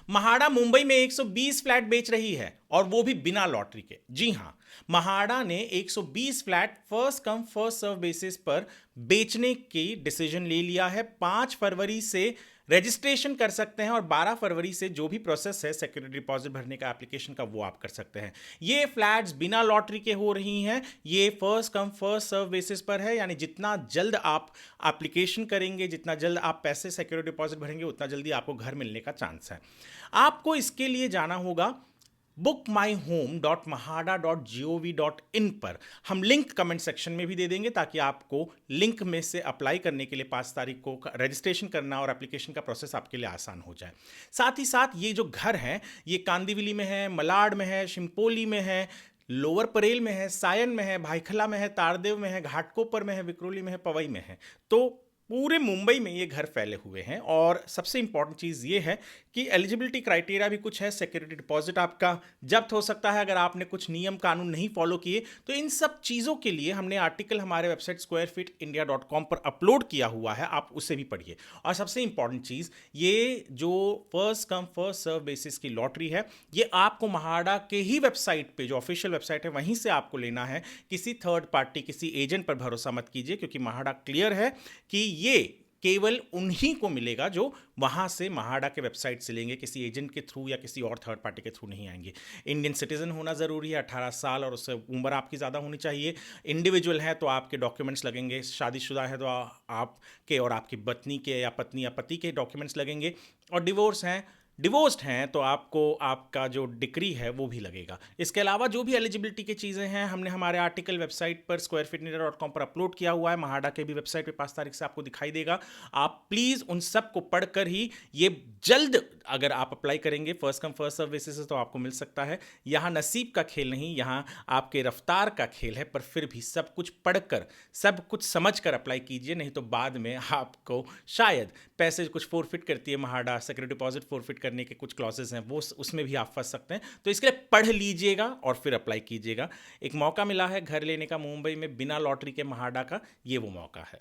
महाड़ा मुंबई में 120 फ्लैट बेच रही है और वो भी बिना लॉटरी के। जी हां, महाड़ा ने 120 flat first come first serve basis पर बेचने की डिसीजन ले लिया है। 5 फरवरी से रजिस्ट्रेशन कर सकते हैं और 12 फरवरी से जो भी प्रोसेस है सिक्योरिटी डिपॉजिट भरने का एप्लीकेशन का वो आप कर सकते हैं। ये फ्लैट्स बिना लॉटरी के हो रही हैं। ये first come first serve basis पर है, यानी जितना जल्द आप एप्लीकेशन करेंगे, जितना जल्द आप पैसे सिक्योरिटी डिपॉजिट भरेंगे, उतना जल्दी आपको घर मिलने का चांस है। आपको इसके लिए जाना होगा bookmyhome.mahada.gov.in पर। हम लिंक कमेंट सेक्शन में भी दे देंगे ताकि आपको लिंक में से अप्लाई करने के लिए 5 तारीख को रजिस्ट्रेशन करना और एप्लीकेशन का प्रोसेस आपके लिए आसान हो जाए। साथ ही साथ ये जो घर हैं ये कांदिवली में है, मलाड में है, शिमपोली में है, लोअर परेल में है, सायन में है, भाईखला में है, तारदेव में है, घाटकोपर में है, विक्रोली में है, पवई में है। तो पूरे मुंबई में ये घर फैले हुए हैं। और सबसे इंपॉर्टेंट चीज़ ये है कि एलिजिबिलिटी क्राइटेरिया भी कुछ है। सिक्योरिटी डिपॉजिट आपका जब्त हो सकता है अगर आपने कुछ नियम कानून नहीं फॉलो किए। तो इन सब चीज़ों के लिए हमने आर्टिकल हमारे वेबसाइट squarefeetindia.com पर अपलोड किया हुआ है, आप उसे भी पढ़िए। और सबसे इंपॉर्टेंट चीज़, ये जो first come first serve basis की लॉटरी है ये आपको महाड़ा के ही वेबसाइट पे, जो ऑफिशियल वेबसाइट है वहीं से आपको लेना है। किसी थर्ड पार्टी, किसी एजेंट पर भरोसा मत कीजिए, क्योंकि महाड़ा क्लियर है कि ये केवल उन्हीं को मिलेगा जो वहां से महाड़ा के वेबसाइट से लेंगे, किसी एजेंट के थ्रू या किसी और थर्ड पार्टी के थ्रू नहीं आएंगे। इंडियन सिटीजन होना ज़रूरी है, 18 साल और उससे उम्र आपकी ज़्यादा होनी चाहिए। इंडिविजुअल है तो आपके डॉक्यूमेंट्स लगेंगे, शादीशुदा है तो आपके और आपकी पत्नी के या पत्नी या पति के डॉक्यूमेंट्स लगेंगे, और डिवोर्स्ड हैं तो आपको आपका जो डिक्री है वो भी लगेगा। इसके अलावा जो भी एलिजिबिलिटी की चीज़ें हैं हमने हमारे आर्टिकल वेबसाइट पर squarefeetindia.com पर अपलोड किया हुआ है। महाड़ा के भी वेबसाइट पे 5 तारीख से आपको दिखाई देगा। आप प्लीज़ उन सब को पढ़कर ही ये जल्द, अगर आप अप्लाई करेंगे first come first serve basis से, तो आपको मिल सकता है। यहाँ नसीब का खेल नहीं, यहाँ आपके रफ्तार का खेल है। पर फिर भी सब कुछ पढ़कर, सब कुछ समझ कर अप्लाई कीजिए, नहीं तो बाद में आपको शायद पैसे कुछ फोरफिट करती है महाड़ा, सिक्योरिटी डिपॉजिट फोरफिट करने के कुछ क्लॉजेस हैं, वो उसमें भी आप फंस सकते हैं। तो इसके लिए पढ़ लीजिएगा और फिर अप्लाई कीजिएगा। एक मौका मिला है घर लेने का मुंबई में बिना लॉटरी के महाड़ा का, ये वो मौका है।